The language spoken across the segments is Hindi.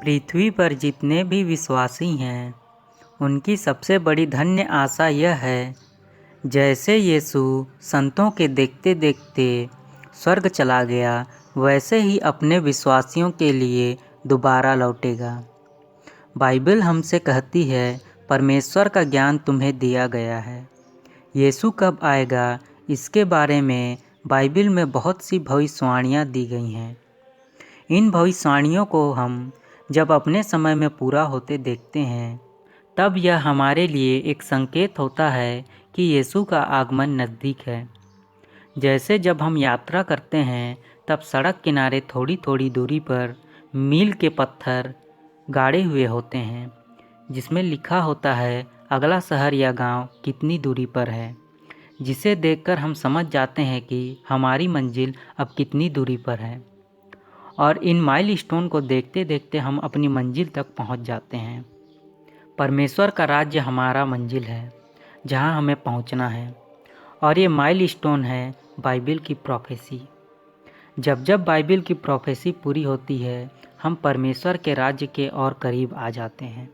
पृथ्वी पर जितने भी विश्वासी हैं उनकी सबसे बड़ी धन्य आशा यह है, जैसे यीशु संतों के देखते देखते स्वर्ग चला गया, वैसे ही अपने विश्वासियों के लिए दोबारा लौटेगा। बाइबल हमसे कहती है, परमेश्वर का ज्ञान तुम्हें दिया गया है। यीशु कब आएगा, इसके बारे में बाइबल में बहुत सी भविष्यवाणियाँ दी गई हैं। इन भविष्यवाणियों को हम जब अपने समय में पूरा होते देखते हैं, तब यह हमारे लिए एक संकेत होता है कि यीशु का आगमन नज़दीक है। जैसे जब हम यात्रा करते हैं, तब सड़क किनारे थोड़ी थोड़ी दूरी पर मील के पत्थर गाड़े हुए होते हैं, जिसमें लिखा होता है अगला शहर या गांव कितनी दूरी पर है, जिसे देखकर हम समझ जाते हैं कि हमारी मंजिल अब कितनी दूरी पर है। और इन माइलस्टोन को देखते देखते हम अपनी मंजिल तक पहुंच जाते हैं। परमेश्वर का राज्य हमारा मंजिल है, जहां हमें पहुंचना है। और ये माइलस्टोन है बाइबल की प्रोफेसी। जब जब बाइबल की प्रोफेसी पूरी होती है, हम परमेश्वर के राज्य के और करीब आ जाते हैं।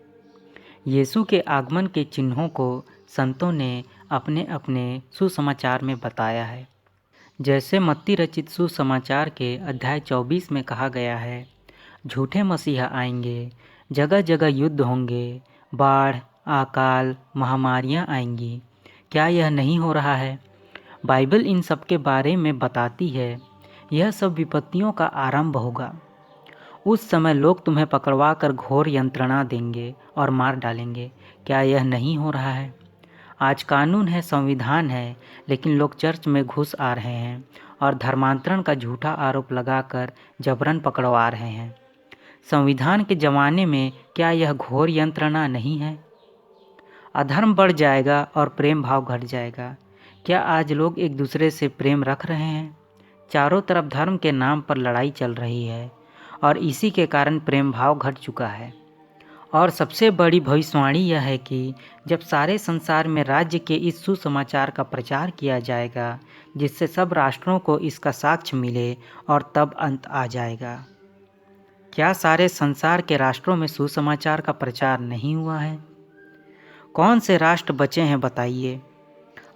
यीशु के आगमन के चिन्हों को संतों ने अपने अपने सुसमाचार में बताया है। जैसे मत्ती रचित सुसमाचार के अध्याय 24 में कहा गया है, झूठे मसीहा आएंगे, जगह जगह युद्ध होंगे, बाढ़, अकाल, महामारियां आएंगी। क्या यह नहीं हो रहा है? बाइबल इन सब के बारे में बताती है। यह सब विपत्तियों का आरंभ होगा। उस समय लोग तुम्हें पकड़वा कर घोर यंत्रणा देंगे और मार डालेंगे। क्या यह नहीं हो रहा है? आज कानून है, संविधान है, लेकिन लोग चर्च में घुस आ रहे हैं और धर्मांतरण का झूठा आरोप लगाकर जबरन पकड़वा रहे हैं। संविधान के ज़माने में क्या यह घोर यंत्रणा नहीं है? अधर्म बढ़ जाएगा और प्रेम भाव घट जाएगा। क्या आज लोग एक दूसरे से प्रेम रख रहे हैं? चारों तरफ धर्म के नाम पर लड़ाई चल रही है और इसी के कारण प्रेम भाव घट चुका है। और सबसे बड़ी भविष्यवाणी यह है कि जब सारे संसार में राज्य के इस सुसमाचार का प्रचार किया जाएगा, जिससे सब राष्ट्रों को इसका साक्ष्य मिले, और तब अंत आ जाएगा। क्या सारे संसार के राष्ट्रों में सुसमाचार का प्रचार नहीं हुआ है? कौन से राष्ट्र बचे हैं बताइए?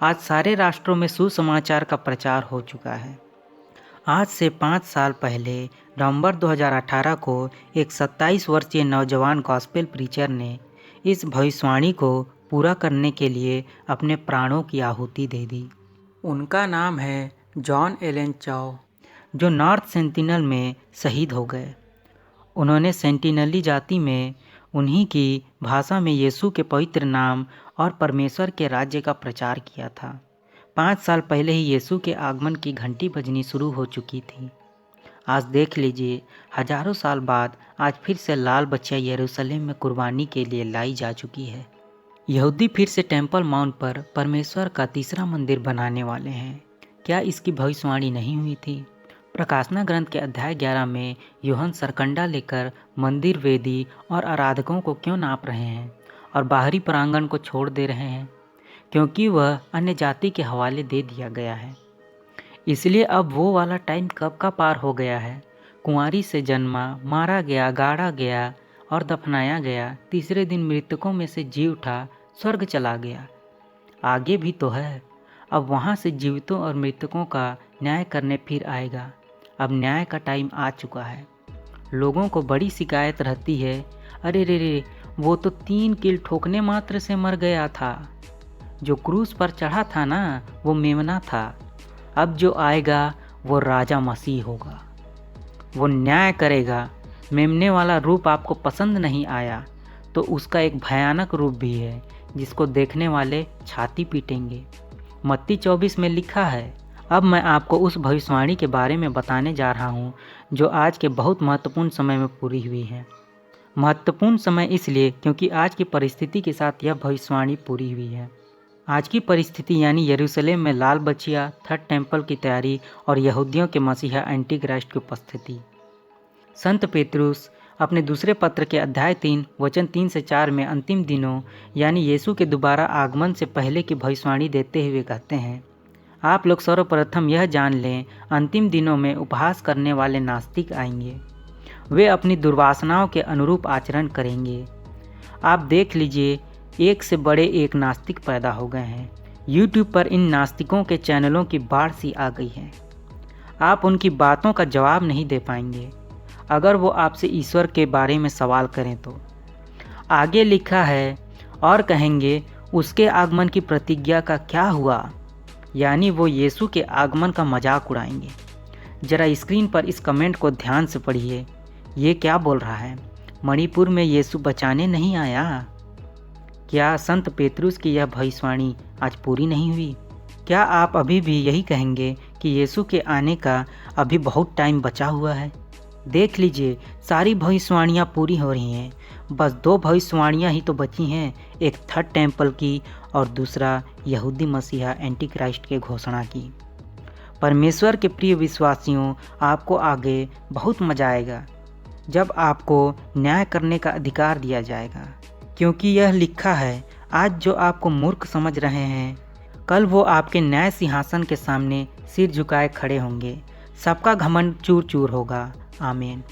आज सारे राष्ट्रों में सुसमाचार का प्रचार हो चुका है। आज से 5 साल पहले नवंबर 2018 को एक 27 वर्षीय नौजवान गॉस्पेल प्रीचर ने इस भविष्यवाणी को पूरा करने के लिए अपने प्राणों की आहुति दे दी। उनका नाम है जॉन एलन चाओ, जो नॉर्थ सेंटिनल में शहीद हो गए। उन्होंने सेंटिनली जाति में उन्हीं की भाषा में यीशु के पवित्र नाम और परमेश्वर के राज्य का प्रचार किया था। 5 साल पहले ही यीशु के आगमन की घंटी बजनी शुरू हो चुकी थी। आज देख लीजिए, हजारों साल बाद आज फिर से लाल बच्चियाँ यरूशलेम में कुर्बानी के लिए लाई जा चुकी है। यहूदी फिर से टेम्पल माउंट पर परमेश्वर का तीसरा मंदिर बनाने वाले हैं। क्या इसकी भविष्यवाणी नहीं हुई थी? प्रकाशना ग्रंथ के अध्याय 11 में यूहन्ना सरकंडा लेकर मंदिर, वेदी और आराधकों को क्यों नाप रहे हैं और बाहरी प्रांगण को छोड़ दे रहे हैं? क्योंकि वह अन्य जाति के हवाले दे दिया गया है। इसलिए अब वो वाला टाइम कब का पार हो गया है। कुंवारी से जन्मा, मारा गया, गाड़ा गया और दफनाया गया, तीसरे दिन मृतकों में से जी उठा, स्वर्ग चला गया। आगे भी तो है। अब वहाँ से जीवितों और मृतकों का न्याय करने फिर आएगा। अब न्याय का टाइम आ चुका है। लोगों को बड़ी शिकायत रहती है, अरे रे, वो तो 3 कील ठोकने मात्र से मर गया था। जो क्रूस पर चढ़ा था ना, वो मेमना था। अब जो आएगा वो राजा मसीह होगा। वो न्याय करेगा। मेमने वाला रूप आपको पसंद नहीं आया तो उसका एक भयानक रूप भी है, जिसको देखने वाले छाती पीटेंगे। मत्ती 24 में लिखा है। अब मैं आपको उस भविष्यवाणी के बारे में बताने जा रहा हूँ, जो आज के बहुत महत्वपूर्ण समय में पूरी हुई है। महत्वपूर्ण समय इसलिए क्योंकि आज की परिस्थिति के साथ यह भविष्यवाणी पूरी हुई है। आज की परिस्थिति यानी यरूशलेम में लाल बच्चियाँ, थर्ड टेम्पल की तैयारी और यहूदियों के मसीहा एंटी क्राइस्ट की उपस्थिति। संत पेतरुस अपने दूसरे पत्र के अध्याय 3 वचन 3 से 4 में अंतिम दिनों यानी यीशु के दोबारा आगमन से पहले की भविष्यवाणी देते हुए कहते हैं, आप लोग सर्वप्रथम यह जान लें, अंतिम दिनों में उपहास करने वाले नास्तिक आएंगे। वे अपनी दुर्वासनाओं के अनुरूप आचरण करेंगे। आप देख लीजिए, एक से बड़े एक नास्तिक पैदा हो गए हैं। YouTube पर इन नास्तिकों के चैनलों की बाढ़ सी आ गई है। आप उनकी बातों का जवाब नहीं दे पाएंगे अगर वो आपसे ईश्वर के बारे में सवाल करें तो। आगे लिखा है, और कहेंगे उसके आगमन की प्रतिज्ञा का क्या हुआ, यानी वो यीशु के आगमन का मजाक उड़ाएंगे। जरा स्क्रीन पर इस कमेंट को ध्यान से पढ़िए। ये क्या बोल रहा है? मणिपुर में यीशु बचाने नहीं आया? क्या संत पेतरुस की यह भविष्यवाणी आज पूरी नहीं हुई? क्या आप अभी भी यही कहेंगे कि यीशु के आने का अभी बहुत टाइम बचा हुआ है? देख लीजिए, सारी भविष्यवाणियाँ पूरी हो रही हैं। बस 2 भविष्यवाणियाँ ही तो बची हैं, एक थर्ड टेम्पल की और दूसरा यहूदी मसीहा एंटी क्राइस्ट के घोषणा की। परमेश्वर के प्रिय विश्वासियों, आपको आगे बहुत मजा आएगा जब आपको न्याय करने का अधिकार दिया जाएगा, क्योंकि यह लिखा है, आज जो आपको मूर्ख समझ रहे हैं, कल वो आपके न्याय सिंहासन के सामने सिर झुकाए खड़े होंगे। सबका घमंड चूर चूर होगा। आमीन।